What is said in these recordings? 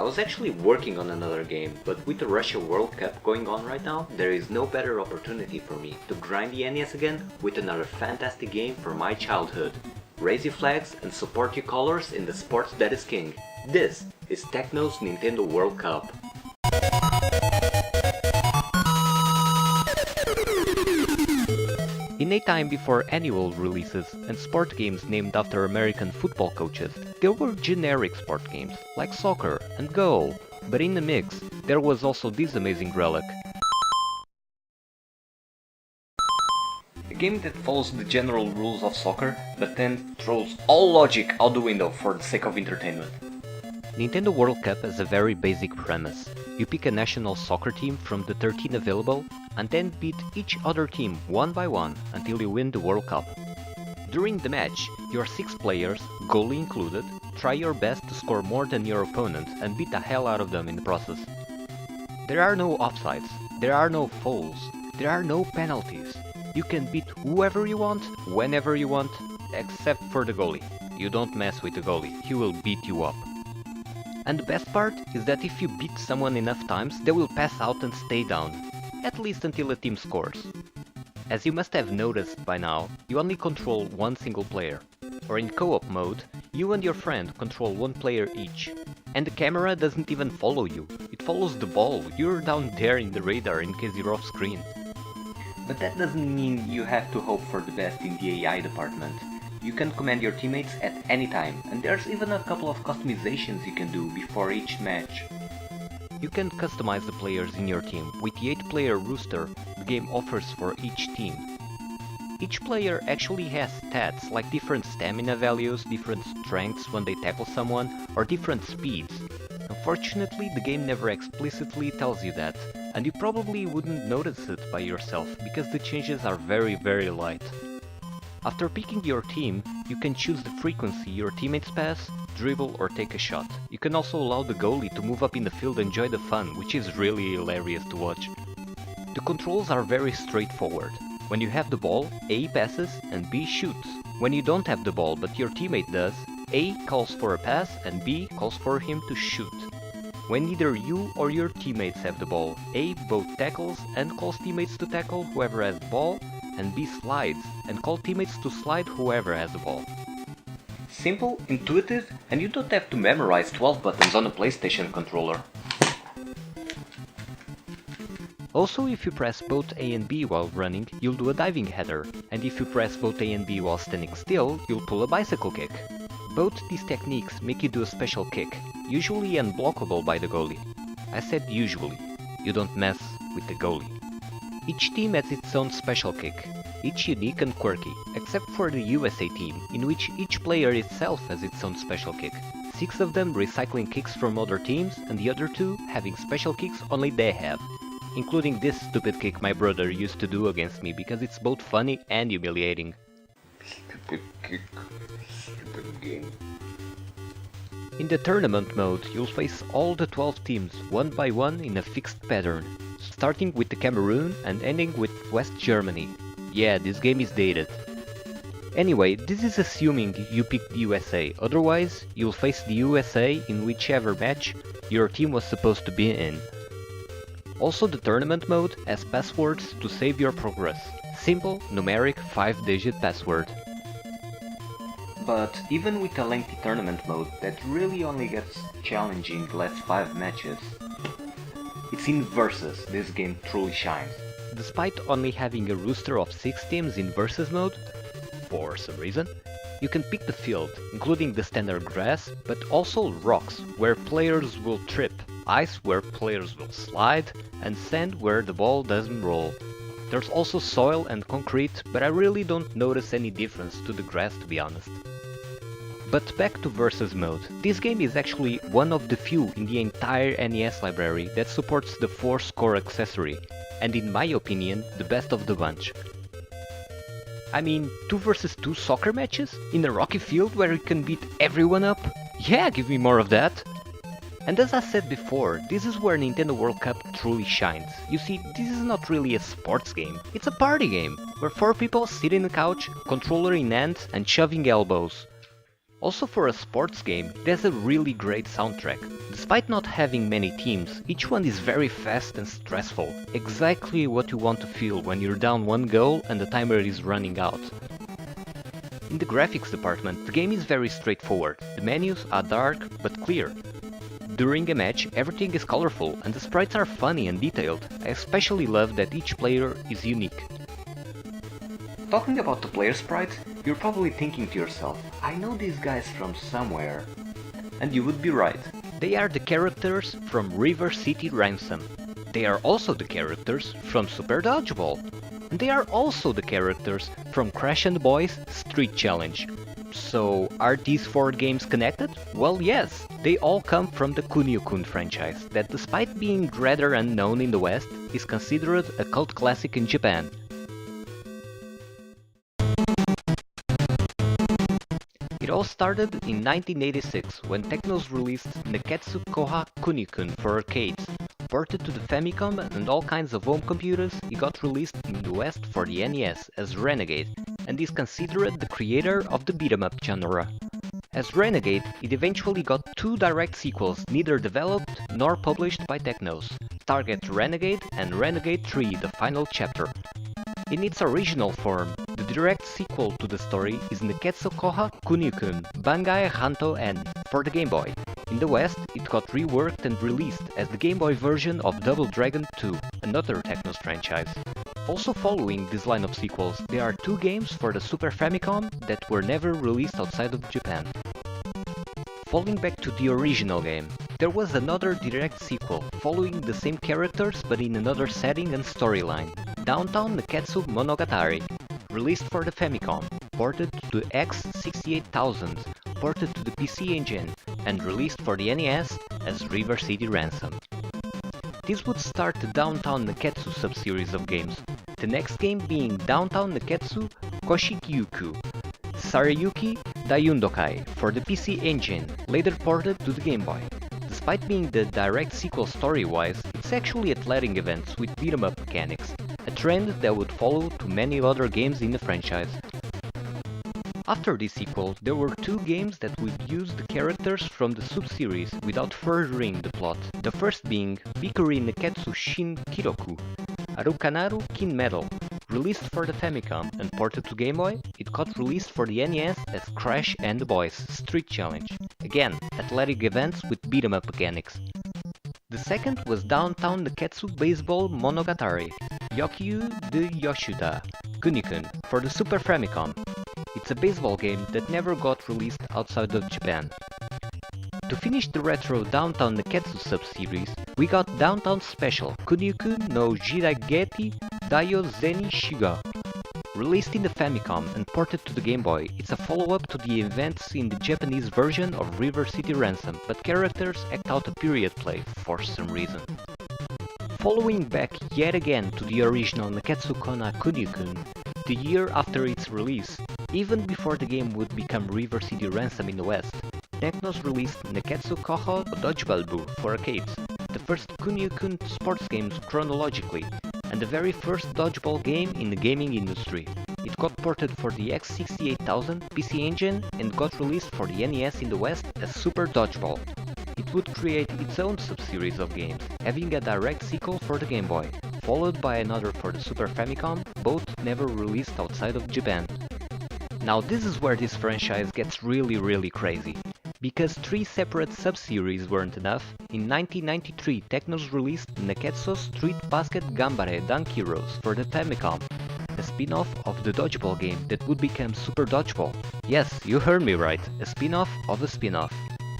was actually working on another game, but with the Russia World Cup going on right now, there is no better opportunity for me to grind the NES again with another fantastic game from my childhood. Raise your flags and support your colors in the sports that is king. This is Techno's Nintendo World Cup. In a time before annual releases and sport games named after American football coaches, there were generic sport games like soccer and goal, but in the mix there was also this amazing relic. A game that follows the general rules of soccer, but then throws all logic out the window for the sake of entertainment. Nintendo World Cup has a very basic premise. You pick a national soccer team from the 13 available and then beat each other team one by one until you win the World Cup. During the match, your 6 players, goalie included, try your best to score more than your opponent and beat the hell out of them in the process. There are no offsides, there are no fouls, there are no penalties. You can beat whoever you want, whenever you want, except for the goalie. You don't mess with the goalie, he will beat you up. And the best part is that if you beat someone enough times, they will pass out and stay down, at least until a team scores. As you must have noticed by now, you only control one single player. Or in co-op mode, you and your friend control one player each. And the camera doesn't even follow you, it follows the ball, you're down there in the radar in case you're off screen. But that doesn't mean you have to hope for the best in the AI department. You can command your teammates at any time, and there's even a couple of customizations you can do before each match. You can customize the players in your team with the 8-player roster the game offers for each team. Each player actually has stats like different stamina values, different strengths when they tackle someone, or different speeds. Unfortunately, the game never explicitly tells you that, and you probably wouldn't notice it by yourself because the changes are very light. After picking your team, you can choose the frequency your teammates pass, dribble or take a shot. You can also allow the goalie to move up in the field and enjoy the fun, which is really hilarious to watch. The controls are very straightforward. When you have the ball, A passes and B shoots. When you don't have the ball but your teammate does, A calls for a pass and B calls for him to shoot. When neither you or your teammates have the ball, A both tackles and calls teammates to tackle whoever has the ball, and B slides and call teammates to slide whoever has the ball. Simple, intuitive, and you don't have to memorize 12 buttons on a PlayStation controller. Also, if you press both A and B while running, you'll do a diving header, and if you press both A and B while standing still, you'll pull a bicycle kick. Both these techniques make you do a special kick, usually unblockable by the goalie. I said usually, you don't mess with the goalie. Each team has its own special kick, each unique and quirky, except for the USA team, in which each player itself has its own special kick. 6 of them recycling kicks from other teams, and the other 2 having special kicks only they have, including this stupid kick my brother used to do against me because it's both funny and humiliating. Stupid kick, stupid game. In the tournament mode, you'll face all the 12 teams one by one in a fixed pattern, starting with the Cameroon and ending with West Germany. Yeah, this game is dated. Anyway, this is assuming you picked the USA, otherwise you'll face the USA in whichever match your team was supposed to be in. Also, the tournament mode has passwords to save your progress. Simple, numeric, 5-digit password. But even with a lengthy tournament mode that really only gets challenging the last 5 matches, it's in Versus this game truly shines. Despite only having a roster of 6 teams in Versus mode, for some reason, you can pick the field, including the standard grass, but also rocks, where players will trip, ice where players will slide, and sand where the ball doesn't roll. There's also soil and concrete, but I really don't notice any difference to the grass, to be honest. But back to Versus mode, this game is actually one of the few in the entire NES library that supports the 4-score accessory, and in my opinion, the best of the bunch. I mean, 2 versus 2 soccer matches? In a rocky field where you can beat everyone up? Yeah, give me more of that! And as I said before, this is where Nintendo World Cup truly shines. You see, this is not really a sports game, it's a party game, where 4 people sit in a couch, controller in hand and shoving elbows. Also for a sports game, it has a really great soundtrack. Despite not having many teams, each one is very fast and stressful, exactly what you want to feel when you're down one goal and the timer is running out. In the graphics department, the game is very straightforward. The menus are dark but clear. During a match, everything is colorful and the sprites are funny and detailed. I especially love that each player is unique. Talking about the player sprites, you're probably thinking to yourself, I know these guys from somewhere. And you would be right. They are the characters from River City Ransom. They are also the characters from Super Dodgeball. And they are also the characters from Crash and the Boys Street Challenge. So, are these 4 games connected? Well, yes, they all come from the Kunio-kun franchise, that despite being rather unknown in the West, is considered a cult classic in Japan. It all started in 1986 when Technos released Nekketsu Koha Kunio-kun for arcades. Ported to the Famicom and all kinds of home computers, it got released in the West for the NES as Renegade, and is considered the creator of the beat-em-up genre. As Renegade, it eventually got 2 direct sequels, neither developed nor published by Technos, Target Renegade and Renegade 3 The Final Chapter. In its original form, the direct sequel to the story is Nekketsu Koha Kunio-kun Bangai Hanto N for the Game Boy. In the West, it got reworked and released as the Game Boy version of Double Dragon 2, another Technos franchise. Also following this line of sequels, there are 2 games for the Super Famicom that were never released outside of Japan. Falling back to the original game, there was another direct sequel, following the same characters but in another setting and storyline, Downtown Nekketsu Monogatari, released for the Famicom, ported to the X68000, ported to the PC Engine, and released for the NES as River City Ransom. This would start the Downtown Nekketsu sub-series of games, the next game being Downtown Nekketsu Koshikyuku Sarayuki Dayundokai for the PC Engine, later ported to the Game Boy. Despite being the direct sequel story-wise, it's actually athletic events with beat-em-up mechanics, a trend that would follow to many other games in the franchise. After this sequel, there were 2 games that would use the characters from the sub-series without furthering the plot, the first being Bikuri Nekketsu Shin Kiroku, Arukanaru Kin Medal. Released for the Famicom and ported to Game Boy, it got released for the NES as Crash and the Boys Street Challenge. Again, athletic events with beat-em-up mechanics. The second was Downtown Nekketsu Baseball Monogatari, Yokyu de Yoshuda Kunio-kun for the Super Famicom. It's a baseball game that never got released outside of Japan. To finish the retro Downtown Nekketsu sub-series, we got Downtown Special Kunio-kun no Jirageti Daio Zeni Shiga. Released in the Famicom and ported to the Game Boy, it's a follow-up to the events in the Japanese version of River City Ransom, but characters act out a period play for some reason. Following back yet again to the original Nekketsu Kona Kunio-kun, the year after its release, even before the game would become River City Ransom in the West, Technos released Nekketsu Koho Dodgeball for arcades, the first Kunio-kun sports games chronologically, and the very first dodgeball game in the gaming industry. It got ported for the X68000 PC Engine and got released for the NES in the West as Super Dodgeball. It would create its own sub-series of games, having a direct sequel for the Game Boy, followed by another for the Super Famicom, both never released outside of Japan. Now this is where this franchise gets really crazy. Because 3 separate sub-series weren't enough, in 1993 Technos released Nekketsu Street Basket Ganbare Dankiros for the Famicom, a spin-off of the dodgeball game that would become Super Dodgeball. Yes, you heard me right, a spin-off of a spin-off.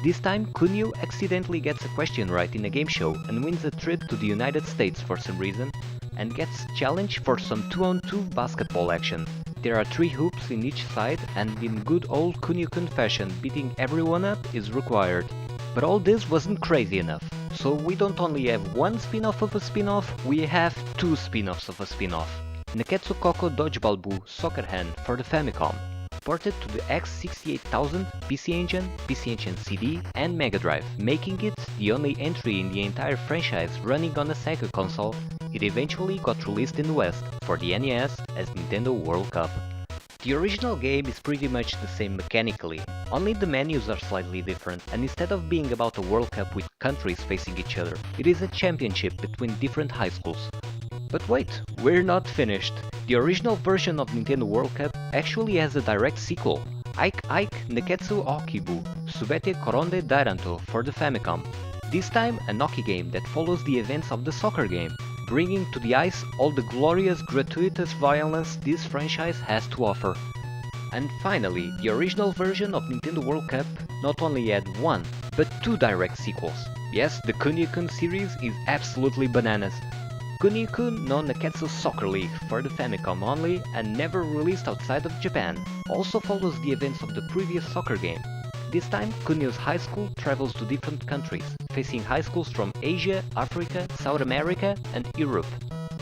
This time Kunio accidentally gets a question right in a game show and wins a trip to the United States for some reason, and gets challenged for some 2-on-2 basketball action. There are 3 hoops in each side, and in good old Kunio-kun fashion, beating everyone up is required. But all this wasn't crazy enough, so we don't only have 1 spin-off of a spin-off, we have 2 spin-offs of a spin-off. Nekketsu Koko Dodgeball Soccer Hand for the Famicom, ported to the X68000, PC Engine CD and Mega Drive, making it the only entry in the entire franchise running on a Sega console. It eventually got released in the West for the NES as Nintendo World Cup. The original game is pretty much the same mechanically, only the menus are slightly different, and instead of being about a World Cup with countries facing each other, it is a championship between different high schools. But wait, we're not finished. The original version of Nintendo World Cup actually has a direct sequel, Ike Ike Nekketsu Okibu Subete Koronde Dairanto for the Famicom. This time a Noki game that follows the events of the soccer game, bringing to the ice all the glorious gratuitous violence this franchise has to offer. And finally, the original version of Nintendo World Cup not only had one, but two direct sequels. Yes, the Kunio-kun series is absolutely bananas. Kunio-kun no Nekketsu Soccer League for the Famicom only and never released outside of Japan, also follows the events of the previous soccer game. This time, Kunio's high school travels to different countries, facing high schools from Asia, Africa, South America and Europe.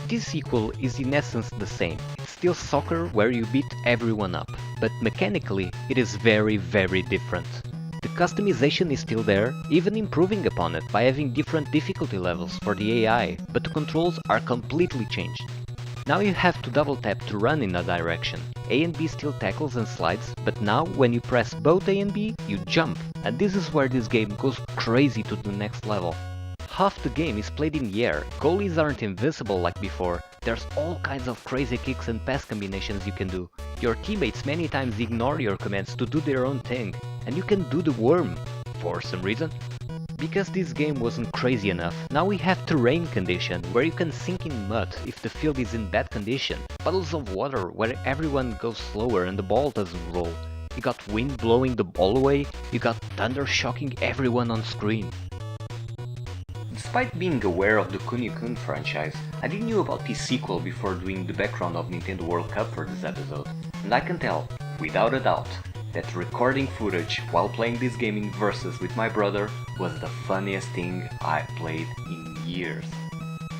This sequel is in essence the same. It's still soccer where you beat everyone up, but mechanically it is very different. The customization is still there, even improving upon it by having different difficulty levels for the AI, but the controls are completely changed. Now you have to double tap to run in a direction. A and B still tackles and slides, but now when you press both A and B, you jump, and this is where this game goes crazy to the next level. Half the game is played in the air, goalies aren't invincible like before, there's all kinds of crazy kicks and pass combinations you can do. Your teammates many times ignore your commands to do their own thing, and you can do the worm, for some reason. Because this game wasn't crazy enough, now we have terrain condition, where you can sink in mud if the field is in bad condition, puddles of water where everyone goes slower and the ball doesn't roll. You got wind blowing the ball away, you got thunder shocking everyone on screen. Despite being aware of the Kunio-kun franchise, I didn't know about this sequel before doing the background of Nintendo World Cup for this episode, and I can tell, without a doubt, that recording footage while playing this game in versus with my brother was the funniest thing I've played in years.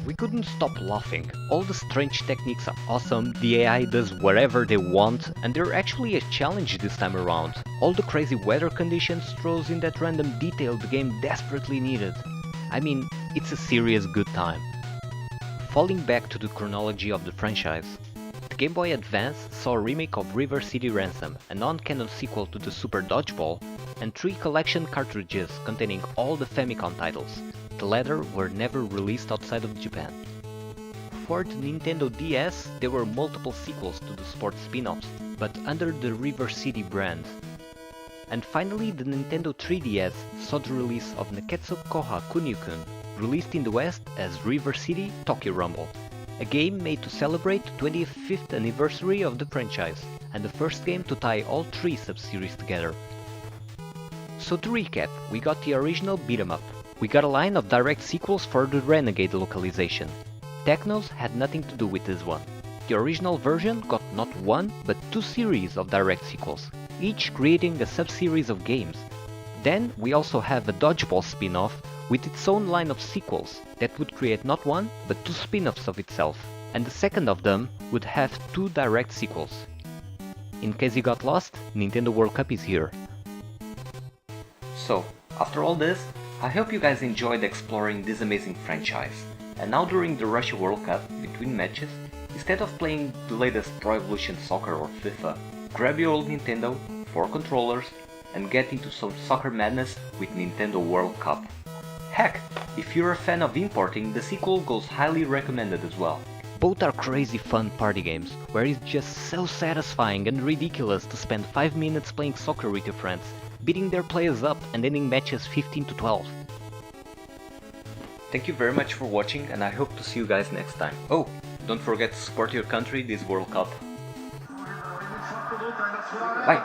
We couldn't stop laughing. All the strange techniques are awesome, the AI does whatever they want, and they're actually a challenge this time around. All the crazy weather conditions throws in that random detail the game desperately needed. I mean, it's a serious good time. Falling back to the chronology of the franchise, the Game Boy Advance saw a remake of River City Ransom, a non-canon sequel to the Super Dodgeball, and 3 collection cartridges containing all the Famicom titles. The latter were never released outside of Japan. For the Nintendo DS, there were multiple sequels to the sports spin-offs, but under the River City brand. And finally, the Nintendo 3DS saw the release of Nekketsu Koha Kunio-kun, released in the West as River City Tokyo Rumble, a game made to celebrate the 25th anniversary of the franchise, and the first game to tie all 3 sub-series together. So to recap, we got the original beat-em-up, we got a line of direct sequels for the Renegade localization. Technos had nothing to do with this one. The original version got not 1, but 2 series of direct sequels, each creating a sub-series of games. Then we also have a Dodgeball spin-off with its own line of sequels that would create not 1, but 2 spin-offs of itself, and the second of them would have 2 direct sequels. In case you got lost, Nintendo World Cup is here. So, after all this, I hope you guys enjoyed exploring this amazing franchise. And now during the Russia World Cup, between matches, instead of playing the latest Pro Evolution Soccer or FIFA, grab your old Nintendo, 4 controllers, and get into some soccer madness with Nintendo World Cup. Heck, if you're a fan of importing, the sequel goes highly recommended as well. Both are crazy fun party games, where it's just so satisfying and ridiculous to spend 5 minutes playing soccer with your friends, beating their players up and ending matches 15-12. Thank you very much for watching, and I hope to see you guys next time. Oh, don't forget to support your country this World Cup. Bye!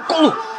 Go!